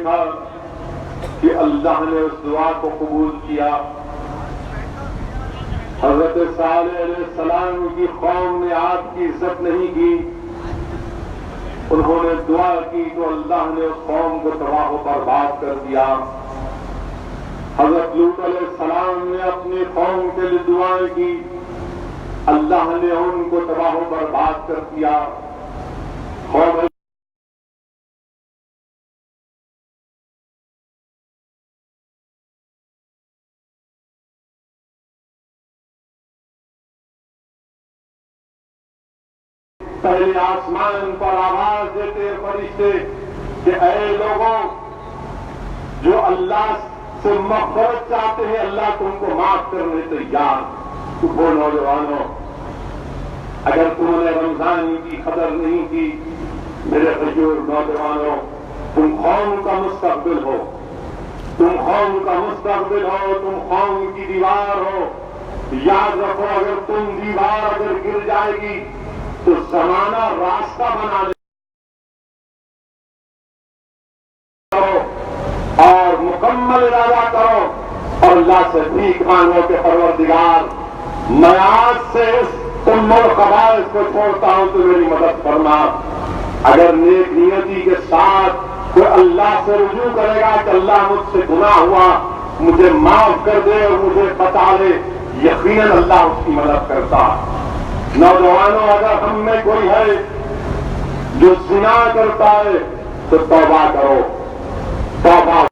دیکھا کہ اللہ نے اس دعا کو قبول کیا. حضرت صالح علیہ السلام کی قوم نے آپ کی عزت نہیں کی. انہوں نے دعا کی تو اللہ نے اس قوم کو تباہ و برباد کر دیا. حضرت لوط علیہ السلام نے اپنی قوم کے لیے دعائیں کی، اللہ نے ان کو تباہ و برباد کر دیا. قوم پہلے آسمان پر آواز دیتے فرشتے کہ اے لوگوں جو اللہ سے مغفرت چاہتے ہیں، اللہ تم کو معاف کرنے تیار. وہ نوجوانوں، اگر تم نے رمضان کی قدر نہیں کی، میرے غیور نوجوانوں، تم قوم کا مستقبل ہو، تم قوم کا مستقبل ہو، تم قوم کی دیوار ہو. یاد رکھو اگر تم دیوار اگر گر جائے گی تو زمانہ راستہ بنا لے اور مکمل ارادہ کرو اور اللہ سے بھیک مانگو کہ پروردگار میں آج سے اس القبائل کو چھوڑتا ہوں تو میری مدد کرنا. اگر نیک نیتی کے ساتھ کوئی اللہ سے رجوع کرے گا کہ اللہ مجھ سے گناہ ہوا، مجھے معاف کر دے اور مجھے بتا لے، یقیناً اللہ اس کی مدد کرتا. نوجوانوں، اگر ہم میں کوئی ہے جو زنا کرتا ہے تو توبہ کرو، توبہ.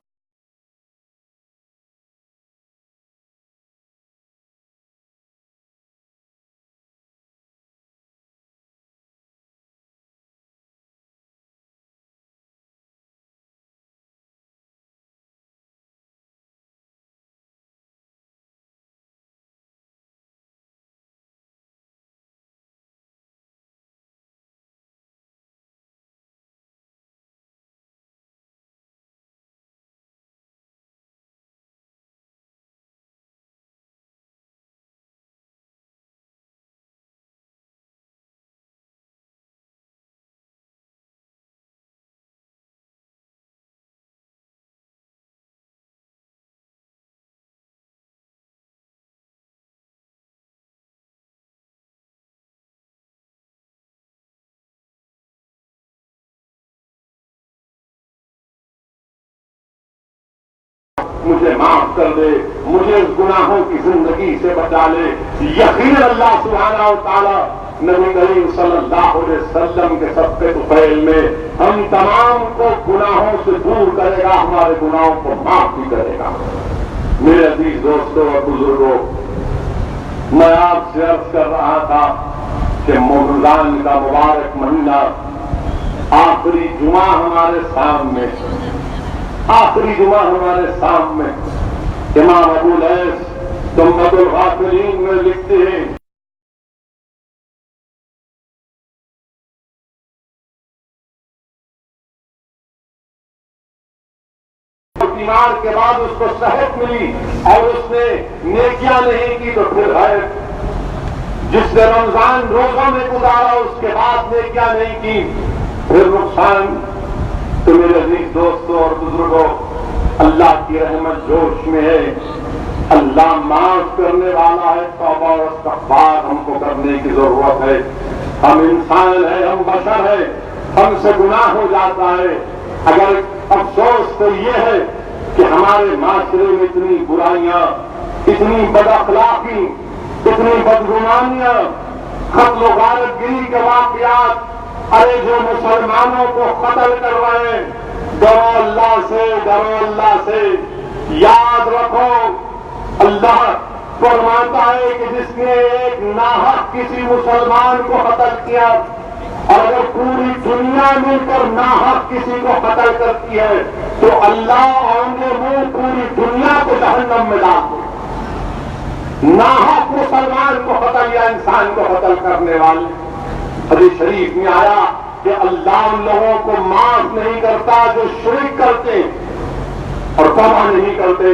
مجھے معاف کر دے، مجھے اس گناہوں کی زندگی سے بچا لے. یقیناً اللہ سبحانہ و تعالی نبی کریم صلی اللہ علیہ وسلم کے صدقے طفیل میں ہم تمام کو گناہوں سے دور کرے گا، ہمارے گناہوں کو معاف بھی کرے گا. میرے عزیز دوستوں اور بزرگوں، میں آپ سے عرض کر رہا تھا کہ رمضان کا مبارک مہینہ، آخری جمعہ ہمارے سامنے، آخری جمعہ ہمارے سامنے. امام ابو لیث تمت الغافلین میں لکھتے ہیں بیمار کے بعد اس کو صحت ملی اور اس نے نیکیاں نہیں کی تو پھر ہے. جس نے رمضان روزوں میں گزارا اس کے بعد نیکیاں نہیں کی پھر نقصان. تو میرے عزیز دوستوں اور بزرگوں، اللہ کی رحمت جوش میں ہے، اللہ معاف کرنے والا ہے. توبہ اور استغفار ہم کو کرنے کی ضرورت ہے. ہم انسان ہیں، ہم بشر ہیں، ہم سے گناہ ہو جاتا ہے. اگر افسوس تو یہ ہے کہ ہمارے معاشرے میں اتنی برائیاں، اتنی بد اخلاقی، اتنی بدگمانیاں، قتل و غارت گری کے واقعات، ارے جو مسلمانوں کو قتل کر رہے ہیں. ڈرو اللہ سے، ڈرو اللہ سے. یاد رکھو اللہ فرماتا ہے کہ جس نے ایک ناحق کسی مسلمان کو قتل کیا، اور اگر پوری دنیا مل کر ناحق کسی کو قتل کرتی ہے تو اللہ آنگے منہ پوری دنیا کو جہنم میں ڈال دے. ناحق مسلمان کو قتل یا انسان کو قتل کرنے والے. حدیث شریف میں آیا کہ اللہ ان لوگوں کو معاف نہیں کرتا جو شرک کرتے اور توبہ نہیں کرتے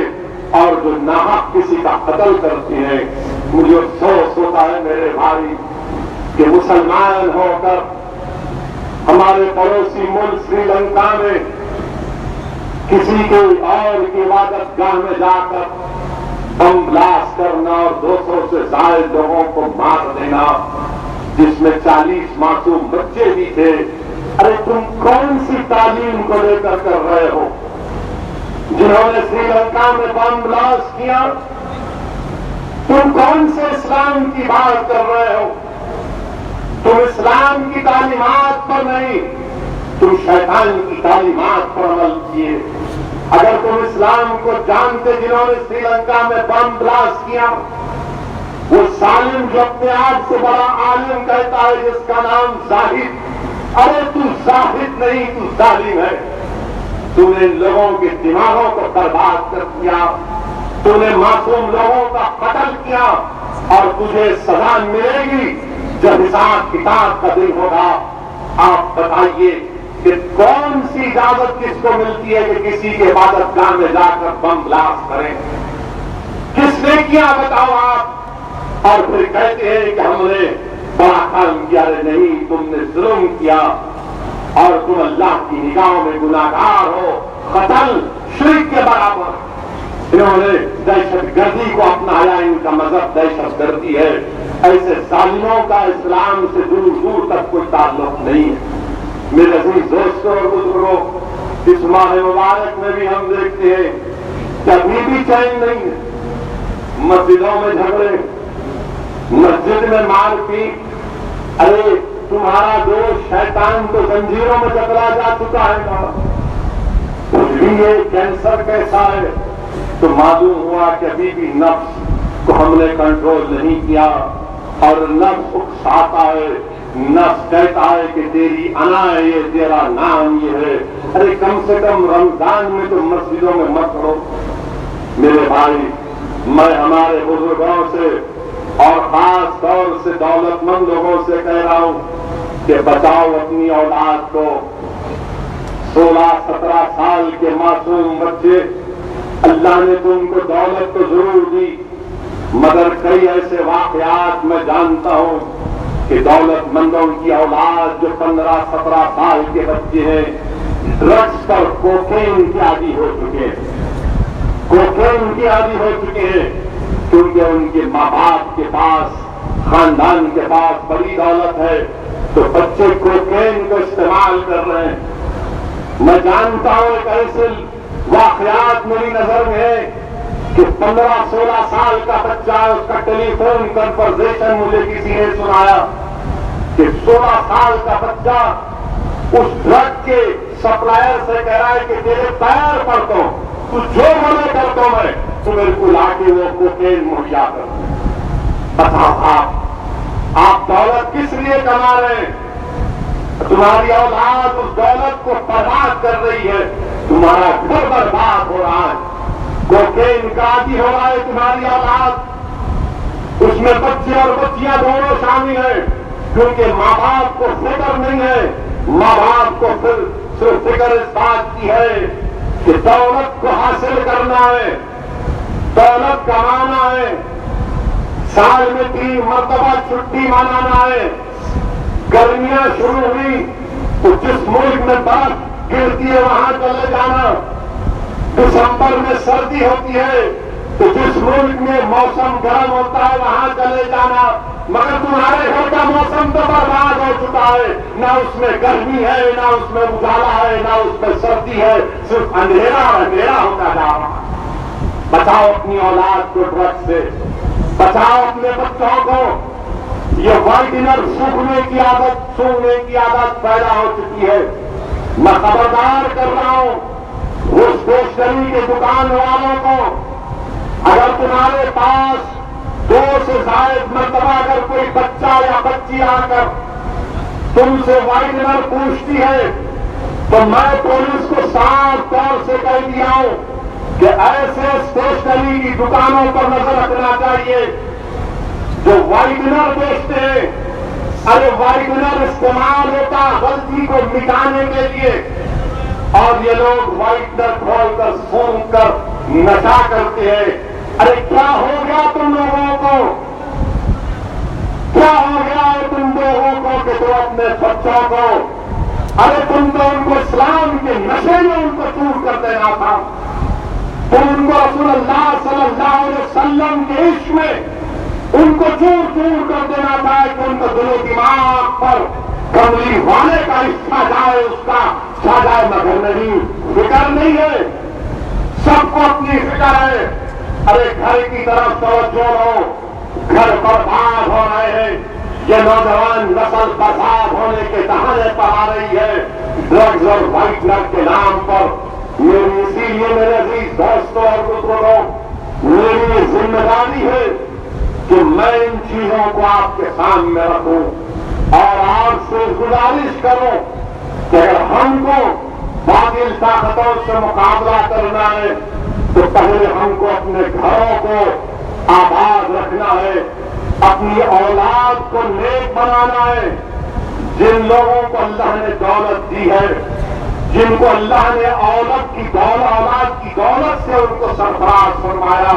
اور جو ناحق کسی کا قتل کرتے ہیں. مجھے افسوس ہوتا ہے میرے بھائی کہ مسلمان ہو کر ہمارے پڑوسی ملک سری لنکا میں کسی کے اور کی عبادت گاہ میں جا کر بم بلاسٹ کرنا اور 200 سے زائد لوگوں کو مار دینا، جس میں 40 معصوم بچے بھی تھے. ارے تم کون سی تعلیم کو لے کر رہے ہو؟ جنہوں نے سری لنکا میں بم بلاسٹ کیا، تم کون سے اسلام کی بات کر رہے ہو؟ تم اسلام کی تعلیمات پر نہیں، تم شیطان کی تعلیمات پر عمل کیے. اگر تم اسلام کو جانتے، جنہوں نے سری لنکا میں بم بلاسٹ کیا، وہ ظالم جو اپنے آپ سے بڑا عالم کہتا ہے جس کا نام زاہد، ارے تو زاہد نہیں، تو ظالم ہے. تو نے لوگوں کے دماغوں کو برباد کر دیا، تو نے معصوم لوگوں کا قتل کیا، اور تجھے سزا ملے گی جب حساب کتاب کا دن ہوگا. آپ بتائیے کہ کون سی اجازت کس کو ملتی ہے کہ کسی کے عبادت گاہ میں جا کر بم بلاسٹ کریں؟ کس نے کیا بتاؤ آپ؟ اور پھر کہتے ہیں کہ ہم نے بڑا کام کیا. نہیں، تم نے ظلم کیا اور تم اللہ کی نگاہوں میں گناہگار ہو. قتل شرک کے برابر. انہوں نے دہشت گردی کو اپنایا، ان کا مذہب دہشت گردی ہے. ایسے ظالموں کا اسلام سے دور دور تک کوئی تعلق نہیں ہے. میرے عزیز دوستوں اور بزرگوں، اس ماہ مبارک میں بھی ہم دیکھتے ہیں کہ ابھی بھی چین نہیں ہے. مسجدوں میں جھگڑے، مسجد میں مار پیٹ. ارے تمہارا دوست شیطان تو زنجیروں میں جکڑا جا چکا ہے نا. کچھ بھی یہ کینسر کیسا ہے؟ تو معلوم ہوا کہ ابھی بھی نفس کو ہم نے کنٹرول نہیں کیا، اور نفس اکساتا ہے. نفس کہتا ہے کہ تیری انا ہے یہ، تیرا نام یہ ہے. ارے کم سے کم رمضان میں تو مسجدوں میں مت کرو. میرے بھائی، میں ہمارے بزرگوں سے اور خاص طور سے دولت مند لوگوں سے کہہ رہا ہوں کہ بچاؤ اپنی اولاد کو. 16-17 سال کے معصوم بچے، اللہ نے تو ان کو دولت تو ضرور دی، مگر کئی ایسے واقعات میں جانتا ہوں کہ دولت مندوں کی اولاد جو 15-17 سال کے بچے ہیں، ڈرگس پر کوکین کے عادی ہو چکے ہیں. کوکین کے عادی ہو چکے ہیں کیونکہ ان کے ماں باپ کے پاس، خاندان کے پاس بڑی دولت ہے، تو بچے کوکین کو استعمال کر رہے ہیں. میں جانتا ہوں ایک ایسے واقعات میری نظر میں ہے کہ 15-16 سال کا بچہ، اس کا ٹیلی فون کنورسیشن مجھے کسی نے سنایا کہ 16 سال کا بچہ اس ڈرگ کے سپلائر سے کہہ رہا ہے کہ تیرے پیر پڑتا ہوں، تو جو مجھے کرتا ہوں میں، تو میرے کو لا کے وہ کوکین مہیا کر. بتاؤ آپ دولت کس لیے کما رہے ہیں؟ تمہاری اولاد اس دولت کو برباد کر رہی ہے، تمہارا گھر برباد ہو رہا ہے. کوکین کا عادی ہو رہا ہے تمہاری اولاد. اس میں بچے اور بچیاں دونوں شامل ہیں، کیونکہ ماں باپ کو فکر نہیں ہے. ماں باپ کو صرف فکر اس بات کی ہے کہ دولت کو حاصل کرنا ہے، دولت کمانا ہے، سال میں 3 مرتبہ چھٹی منانا ہے. گرمیاں شروع ہوئی تو جس ملک میں برف گرتی ہے وہاں چلے جانا. دسمبر میں سردی ہوتی ہے تو جس ملک میں موسم گرم ہوتا ہے وہاں چلے جانا. مگر تمہارے گھر کا موسم تو برباد ہو چکا ہے. نہ اس میں گرمی ہے، نہ اس میں اجالا ہے، نہ اس میں سردی ہے، صرف اندھیرا اندھیرا ہوتا جا رہا ہے. بچاؤ اپنی اولاد کو ڈرگ سے، بچاؤ اپنے بچوں کو. یہ وائٹنر سوکھنے کی عادت، سونگنے کی عادت پیدا ہو چکی ہے. میں خبردار کر رہا ہوں اس اسٹیشنری کے دکان والوں کو، اگر تمہارے پاس 2 سے زائد مرتبہ اگر کوئی بچہ یا بچی آ کر تم سے وائٹنر پوچھتی ہے، تو میں پولیس کو صاف طور سے کہہ دیا ہوں کہ ایسے اسٹیشنری کی دکانوں پر نظر رکھنا چاہیے جو وائٹنر بیچتے ہیں. ارے وائٹنر استعمال ہوتا غلطی کو مٹانے کے لیے، اور یہ لوگ وائٹنر کھول کر سونگ کر نشا کرتے ہیں. ارے کیا ہو گیا تم لوگوں کو؟ کیا ہو گیا ہے تم لوگوں کو کہ تم اپنے بچوں کو ارے تم تو ان کو اسلام کے نشے میں ان کو چور کر دینا تھا، تم ان کو رسول اللہ صلی اللہ علیہ وسلم کے عشق میں ان کو چور چور کر دینا تھا کہ ان کو دل و دماغ پر کملی والے کا حصہ جائے، اس کا چھا جائے، مگر نہیں، فکر نہیں ہے، سب کو اپنی فکر ہے۔ ارے گھر کی طرف توجہ ہو، گھر برباد ہو رہے ہیں، یہ نوجوان نسل برباد ہونے کے دہانے پر آ رہی ہے ڈرگز اور وائٹ ڈرگ کے نام پر۔ اسی لیے میرے عزیز دوستوں اور بزرگوں، میری یہ ذمہ داری ہے کہ میں ان چیزوں کو آپ کے سامنے رکھوں اور آپ سے گزارش کروں کہ اگر ہم کو باطل طاقتوں سے مقابلہ کرنا ہے تو پہلے ہم کو اپنے گھروں کو آباد رکھنا ہے، اپنی اولاد کو نیک بنانا ہے۔ جن لوگوں کو اللہ نے دولت دی ہے، جن کو اللہ نے اولاد کی دولت سے ان کو سرفراز فرمایا،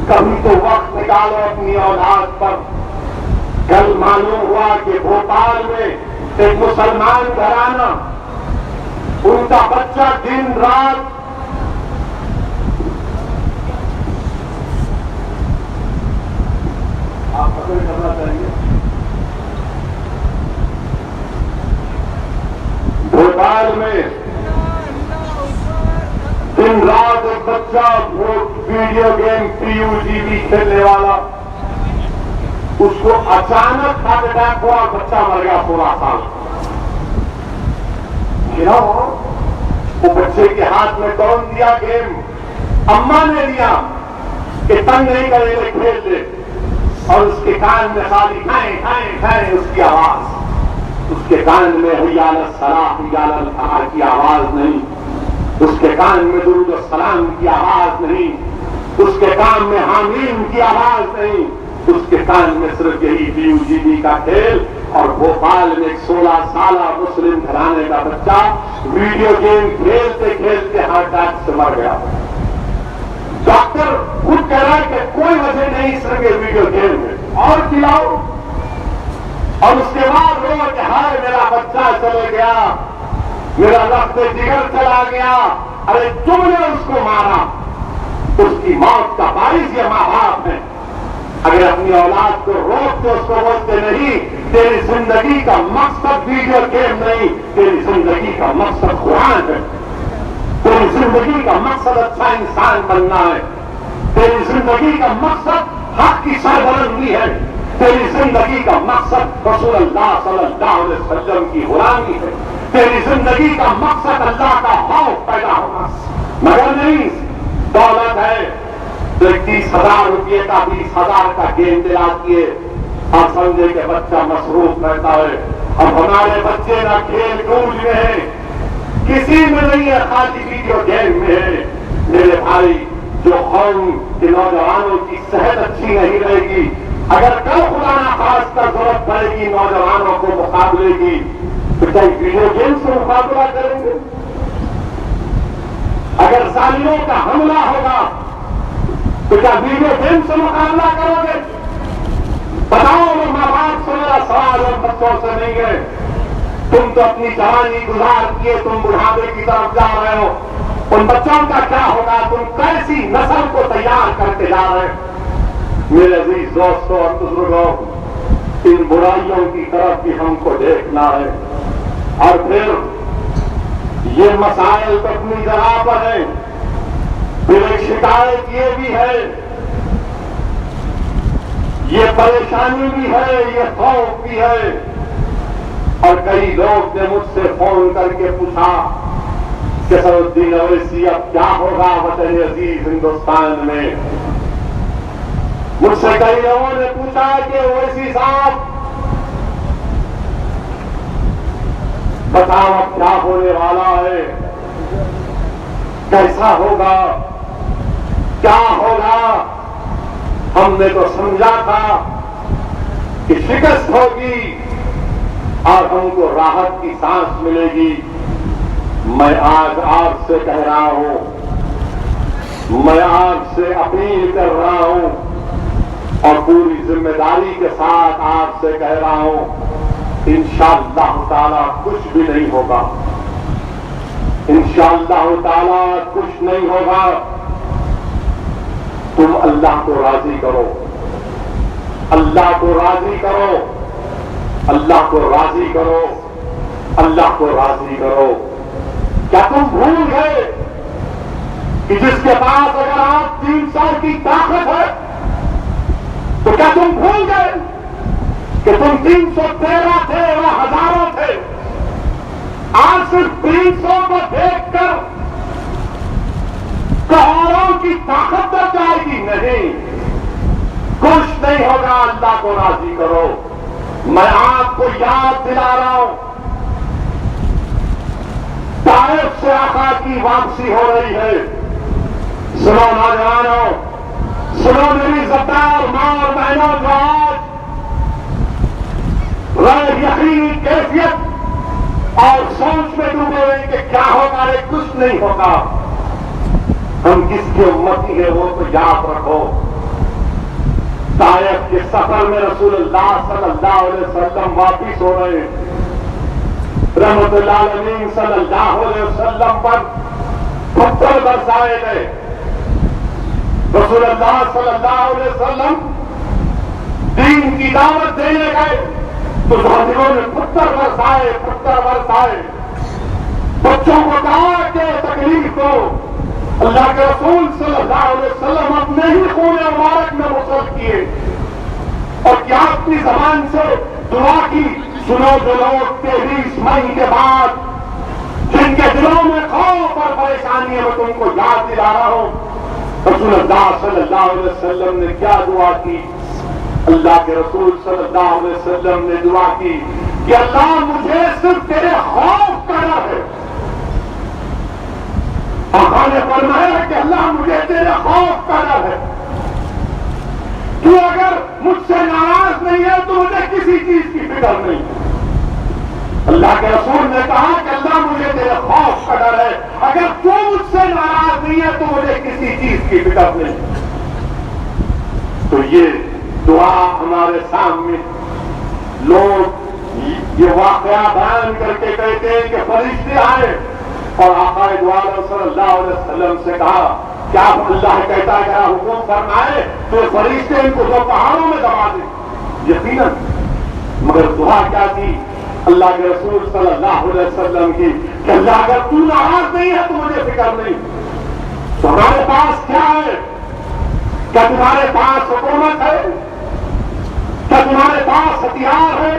کبھی تو وقت نکالو اپنی اولاد پر۔ کل معلوم ہوا کہ بھوپال میں ایک مسلمان گھرانہ، ان کا بچہ دن رات آپ پسند کرنا چاہیے، بھوپال میں دن رات ایک بچہ ویڈیو گیم PUBG کھیلنے والا، اس کو اچانک ہارٹ اٹیک ہوا، بچہ مر گیا 16 سال۔ وہ بچے کے ہاتھ میں کون دیا گیم؟ اماں نے دیا کہ تنگ نہیں کرے گا، کھیل لے، اور اس کے کان میں خالی کھائیں کھائیں کھائیں اس کی آواز، اس کے کان میں حی علی الصلاۃ حی علی الفلاح کی آواز نہیں، اس کے کان میں درود السلام کی آواز نہیں، اس کے کان میں حامیم کی آواز نہیں، اس کے کان میں صرف یہی PUBG کا کھیل۔ اور بھوپال میں ایک 16 سالہ مسلم گھرانے کا بچہ ویڈیو گیم کھیلتے کھیلتے ہارٹ اٹیک سے مر گیا۔ ڈاکٹر خود کہہ رہا ہے کہ کوئی وجہ نہیں صرف یہ ویڈیو گیم میں، اور کھلاؤ، اور اس کے بعد رو کہ ہائے میرا بچہ چلے گیا، میرا رخت جگر چلا گیا۔ ارے تم نے اس کو مارا، اس کی موت کا باعث یہ ماں باپ ہے۔ اگر اپنی اولاد کو روکتے، اس کو بولتے نہیں تیری زندگی کا مقصد ویڈیو گیم نہیں، تیری زندگی کا مقصد قرآن ہے، تیری زندگی کا مقصد اچھا انسان بننا ہے، تیری زندگی کا مقصد حق کی سربلندی ہے، تیری زندگی کا مقصد رسول اللہ صلی اللہ علیہ وسلم کی غلامی ہے، تیری زندگی کا مقصد اللہ کا خوف پیدا ہونا، مگر نہیں دولت ہے تو 30,000 روپئے کا 20,000 کا گیم دلا دیے اور سمجھے کہ بچہ مصروف رہتا ہے۔ اب ہمارے بچے نہ کھیل کود میں ہیں، کسی میں نہیں ہے، خالی ویڈیو گیم میں ہے۔ میرے بھائی، جو قوم کے نوجوانوں کی صحت اچھی نہیں رہے گی، اگر کل خدا نخواستہ ضرورت پڑے گی نوجوانوں کو مقابلے کی، تو کیا ویڈیو گیم سے مقابلہ کریں گے؟ اگر ظالموں کا حملہ ہوگا تو کیا ویڈیو گیم سے مقابلہ کرو گے؟ بتاؤ، وہ ماں باپ سے میرا سوال ان بچوں سے نہیں ہے۔ تم تو اپنی جوانی گزار کیے، تم بڑھاپے کی طرف جا رہے ہو، ان بچوں کا کیا ہوگا؟ تم کیسی نسل کو تیار کرتے جا رہے ہیں؟ میرے عزیز دوستوں اور بزرگوں، ان برائیوں کی طرف بھی ہم کو دیکھنا ہے، اور پھر یہ مسائل تو اپنی جگہ پر ہیں، پھر ایک شکایت یہ بھی ہے، یہ پریشانی بھی ہے، یہ خوف بھی ہے، اور کئی لوگ نے مجھ سے فون کر کے پوچھا کہ سر الدین اویسی اب کیا ہوگا وطن عزیز ہندوستان میں۔ مجھ سے کئی لوگوں نے پوچھا کہ اویسی صاحب بتاؤ اب کیا ہونے والا ہے، کیسا ہوگا، کیا ہوگا؟ ہم نے تو سمجھا تھا کہ شکست ہوگی اور ہم کو راحت کی سانس ملے گی۔ میں آج آپ سے کہہ رہا ہوں، میں آپ سے اپیل کر رہا ہوں اور پوری ذمہ داری کے ساتھ آپ سے کہہ رہا ہوں انشاءاللہ تعالی کچھ بھی نہیں ہوگا، انشاءاللہ تعالی کچھ نہیں ہوگا۔ تم اللہ کو راضی کرو، اللہ کو راضی کرو، اللہ کو راضی کرو، اللہ کو راضی کرو۔ کیا تم بھول گئے کہ جس کے پاس اگر آپ 300 کی طاقت ہے تو کیا تم بھول گئے کہ تم 313 تھے وہ ہزاروں تھے؟ آج صرف 300 کو دیکھ کر کروڑوں کی طاقت بڑھ جائے گی؟ نہیں، کچھ نہیں ہوگا۔ اللہ کو راضی کرو۔ میں آپ کو یاد دلا رہا ہوں، طائف سے آقا کی واپسی ہو رہی ہے۔ سنو نوجوانوں، سنو میری زدار ماں اور بہنوں، جو آج غیر یقینی کیفیت اور سوچ میں ڈوبے ہوئے کہ کیا ہوگا، کچھ نہیں ہوگا۔ ہم کس کی امتی ہے وہ تو یاد رکھو۔ طائف کے سفر میں رسول اللہ صلی اللہ علیہ وسلم واپس ہو رہے ہیں۔ رحمت اللہ علیہ صلی اللہ علیہ وسلم پر پتھر برسائے گئے۔ رسول اللہ صلی اللہ علیہ وسلم دین کی دعوت دینے گئے تو ظالموں نے پتھر برسائے، پتھر برسائے۔ بچوں کو کہا کہ تکلیف دو۔ اللہ کے رسول صلی اللہ علیہ وسلم اپنے ہی خون مبارک میں غسل کیے اور کیا اپنی زبان سے دعا کی۔ سنو جو لوگ 23 مئی کے بعد جن کے دلوں میں خوف اور پریشانی ہے، میں تم کو یاد دلا رہا ہوں، رسول اللہ صلی اللہ علیہ وسلم نے کیا دعا کی؟ اللہ کے رسول صلی اللہ علیہ وسلم نے دعا کی کہ اللہ مجھے صرف تیرے خوف کا ڈر ہے۔ آقا نے فرمایا کہ اللہ مجھے تیرے خوف کا ڈر ہے، تو اگر مجھ سے ناراض نہیں ہے تو مجھے کسی چیز کی فکر نہیں۔ اللہ کے رسول نے کہا کہ اللہ مجھے تیرے خوف کا ڈر ہے، اگر تو مجھ سے ناراض نہیں ہے تو مجھے کسی چیز کی فکر نہیں۔ تو یہ دعا ہمارے سامنے لوگ یہ واقعہ بیان کر کے کہتے ہیں کہ فرشتے آئے اور آقا دو عالم صلی اللہ علیہ وسلم سے کہا کیا اللہ کہتا ہے حکم فرمائے تو فرشتے ان کو دو پہاڑوں میں دبا دیں؟ یقیناً، مگر دعا کیا تھی اللہ کے رسول صلی اللہ علیہ وسلم کی کہ اللہ اگر تو ناراض نہیں ہے تو مجھے فکر نہیں۔ تو ہمارے پاس کیا ہے؟ کیا تمہارے پاس حکومت ہے؟ کیا تمہارے پاس ہتھیار ہے؟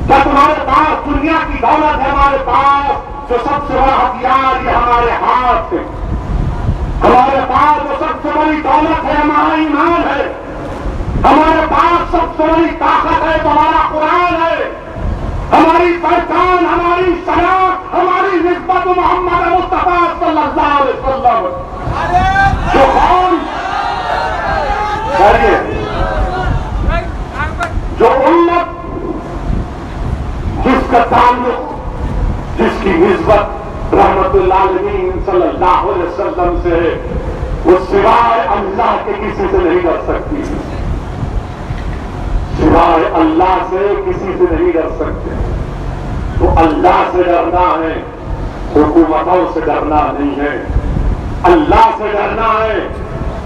کیا تمہارے پاس دنیا کی دولت ہے؟ ہمارے پاس جو سب سے بڑا ہتھیار یہ ہمارے ہاتھ ہے۔ ہمارے پاس جو سب سے بڑی دولت ہے ہمارا ایمان ہے۔ ہمارے پاس سب سے بڑی طاقت ہے تو ہمارا قرآن ہے۔ ہماری پہچان، ہماری شناخت، ہماری نسبت محمد مصطفیٰ صلی اللہ علیہ وسلم جو قوم جو امت جس کا تعلق، جس کی نسبت رحمت اللہ علیہ صلی اللہ علیہ وسلم سے ہے، وہ سوائے اللہ کے کسی سے نہیں ڈر سکتی، سوائے اللہ سے کسی سے نہیں ڈر سکتے۔ تو اللہ سے ڈرنا ہے، حکومتوں سے ڈرنا نہیں ہے۔ اللہ سے ڈرنا ہے،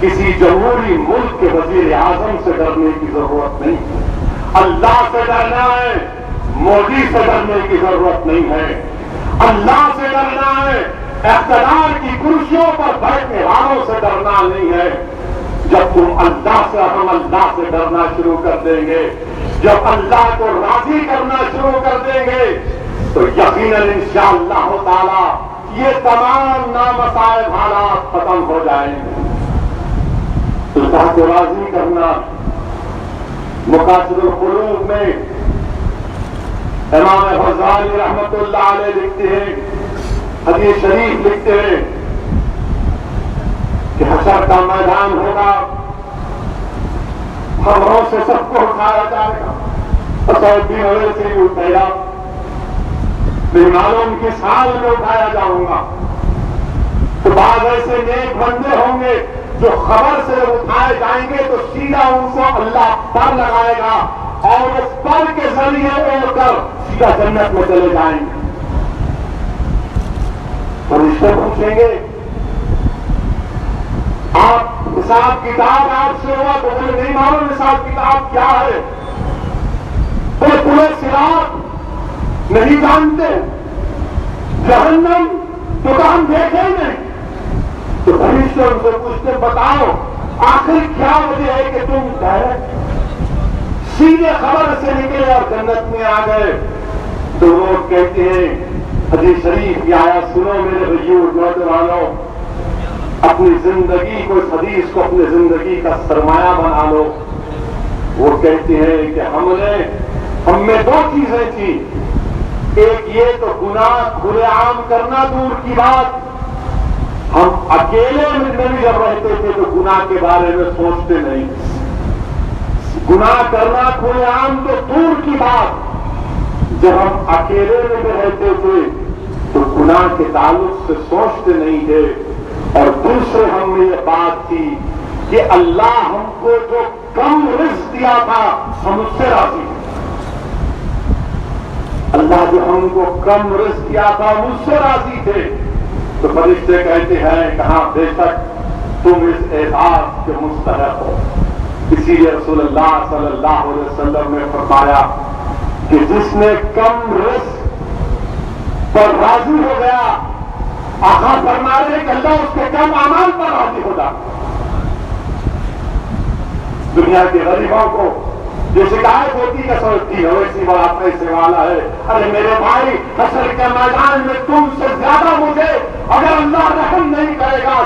کسی جمہوری ملک کے وزیر اعظم سے ڈرنے کی ضرورت نہیں ہے۔ اللہ سے ڈرنا ہے، مودی سے ڈرنے کی ضرورت نہیں ہے۔ اللہ سے ڈرنا ہے، اقتدار کی کرسیوں پر بیٹھنے والوں سے ڈرنا نہیں ہے۔ جب تم اللہ سے، ہم اللہ سے ڈرنا شروع کر دیں گے، جب اللہ کو راضی کرنا شروع کر دیں گے تو یقیناً انشاءاللہ تعالی یہ تمام نامسائب حالات ختم ہو جائیں گے۔ اللہ کو راضی کرنا مقاصد القلوب میں امام غزالی رحمت اللہ علیہ لکھتے ہیں، حدیث شریف لکھتے ہیں کہ حشر کا میدان ہوگا، خبروں سے سب کو اٹھایا جائے گا، الدین اویسی بھی اٹھے گا، نہیں معلوم کس حال میں اٹھایا جاؤں گا۔ تو بعض ایسے نیک بندے ہوں گے جو خبر سے اٹھائے جائیں گے تو سیدھا ان کو اللہ پر لگائے گا، اور اس پر کے ذریعے اوڑھ کر سیدھا جنت میں چلے جائیں گے۔ فرشتے پوچھیں گے آپ حساب کتاب آپ سے ہوا تو بولے نہیں معلوم حساب کتاب کیا ہے، بولے پورے صراط نہیں جانتے، جہنم تو ہم دیکھے نہیں۔ تو فرشتے ان سے پوچھتے بتاؤ آخر کیا وجہ ہے کہ تم ڈائریکٹ سیدھے خبر سے نکلے اور جنت میں آ گئے؟ تو لوگ کہتے ہیں حدیث شریف کی آیت سنو میرے بزرگ نوجوانوں، اپنی زندگی کو اس حدیث کو اپنی زندگی کا سرمایہ بنا لو۔ وہ کہتے ہیں کہ ہم میں دو چیزیں تھیں، ایک یہ تو گناہ کھلے عام کرنا دور کی بات، ہم اکیلے میں بھی جب رہتے تھے تو گناہ کے بارے میں سوچتے نہیں، گناہ کرنا کھلے عام تو دور کی بات، جب ہم اکیلے میں بھی رہتے تھے تو گناہ کے تعلق سے سوچتے نہیں تھے۔ اور دوسرے ہم میں یہ بات تھی کہ اللہ ہم کو جو کم رزق دیا تھا ہم اس سے راضی ہیں، اللہ جو ہم کو کم رزق دیا تھا ہم اس سے راضی تھے۔ تو فرشتے کہتے ہیں کہاں بے شک تم اس اعزاز کے مستحق ہو۔ اسی لیے رسول اللہ صلی اللہ علیہ وسلم نے فرمایا کہ جس نے کم رزق پر راضی ہو گیا، آقا فرما رہے ہیں کہ اللہ اس کے کم اعمال پر راضی ہو جاتا۔ دنیا کے غریبوں کو جو شکایت ہوتی ہے سوچتی ہے ویسی بڑا پیسے والا ہے، ارے میرے بھائی حشر کے میدان میں تم سے زیادہ مجھے اگر اللہ رحم نہیں کرے گا،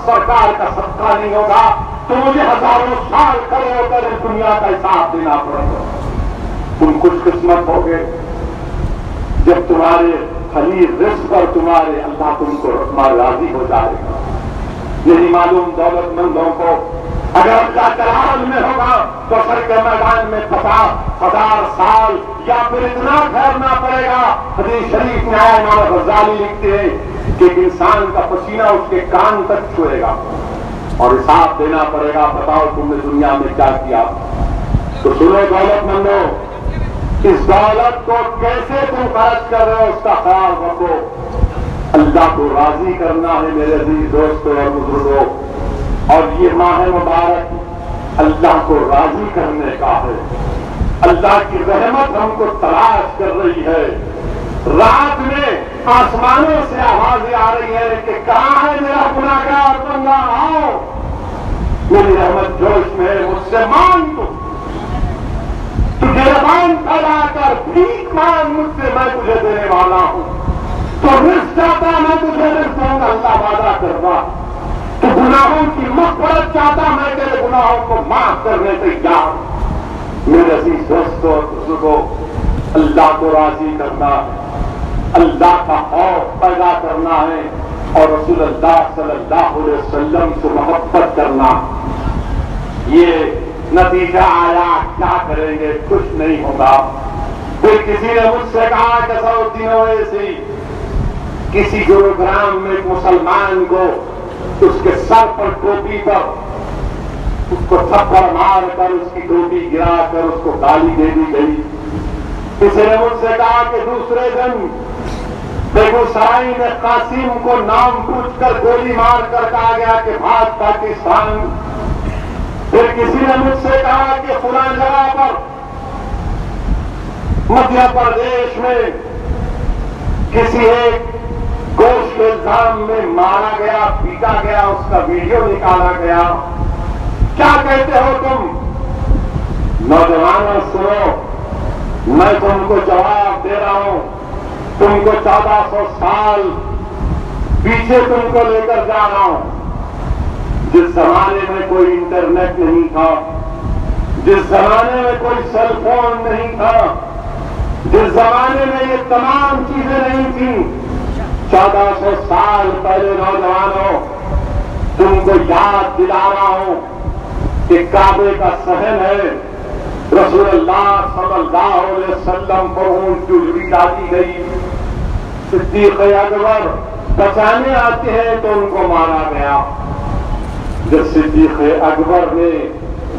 سرکار کا صدقہ نہیں ہوگا تو مجھے ہزاروں سال کھڑے ہو کر اس دنیا کا حساب دینا پڑے گا۔ تم خوش قسمت ہوگے جب تمہارے خلیل رزق پر تمہارے اللہ تم کو راضی ہو جائے گا۔ یہی معلوم دولت مندوں کو اگر اللہ کلام میں ہوگا تو سر کے میدان میں 50,000 سال یا پھر اتنا ٹھہرنا پڑے گا۔ حدیث شریف میں آیا، امام غزالی لکھتے ہیں کہ ایک انسان کا پسینہ اس کے کان تک چھوئے گا اور حساب دینا پڑے گا، بتاؤ تم نے دنیا میں کیا کیا۔ تو سنو دولت مندوں، اس دولت کو کیسے تم خرچ کر رہے ہو اس کا خیال رکھو۔ اللہ کو راضی کرنا ہے میرے عزیز دوستوں اور بزرگوں، اور یہ ماہ مبارک اللہ کو راضی کرنے کا ہے۔ اللہ کی رحمت ہم کو تلاش کر رہی ہے۔ رات میں آسمانوں سے آوازیں آ رہی ہیں کہ کہاں ہے میرا گناہگار بندہ، آؤ میری رحمت جوش میں ہے، مجھ سے مانگ تجھے زبان پھیلا کر بھیک مانگ مجھ سے، میں تجھے دینے والا ہوں۔ تو رزق چاہتا میں تجھے رزق دوں گا، اللہ وعدہ کرتا۔ تو گناہوں کی مغفرت چاہتا میں تیرے گناہوں کو معاف کرنے تیار ہوں۔ میرے عزیز دوستوں اور بزرگوں، اللہ کو راضی کرنا ہے، اللہ کا خوف پیدا کرنا ہے اور رسول اللہ صلی اللہ علیہ وسلم سے محبت کرنا۔ یہ نتیجہ آیا کیا کریں گے، کچھ نہیں ہوگا۔ پھر کسی نے مجھ سے کہا کہ سعودی اویسی کسی گروگرام میں ایک مسلمان کو اس کے سر پر ٹوپی پر اس کو تھپڑ مار کر اس کی ٹوپی گرا کر اس کو گالی دے دی گئی۔ کسی نے مجھ سے کہا کہ دوسرے دن بیگوسرائی میں قاسم کو نام پوچھ کر گولی مار کر کہا گیا کہ بھاگ پاکستان۔ پھر کسی نے مجھ سے کہا کہ فلاں جگہ پر مدھیہ پردیش میں کسی ایک گوشت کے الزام میں مارا گیا، پیٹا گیا، اس کا ویڈیو نکالا گیا۔ کیا کہتے ہو تم؟ نوجوانوں سنو، میں تم کو جواب دے رہا ہوں، تم کو 1400 سال پیچھے تم کو لے کر جا رہا ہوں۔ جس زمانے میں کوئی انٹرنیٹ نہیں تھا، جس زمانے میں کوئی سیل فون نہیں تھا، جس زمانے میں یہ تمام چیزیں نہیں تھیں، 1400 سال پہلے نوجوانوں تم کو یاد دلا رہا ہوں کہ کعبے کا صحن ہے، رسول اللہ صلی اللہ علیہ وسلم پر اونٹ کی اجڑی ڈالی گئی، صدیق اکبر بچانے آتے ہیں تو ان کو مارا گیا۔ جب صدیق اکبر نے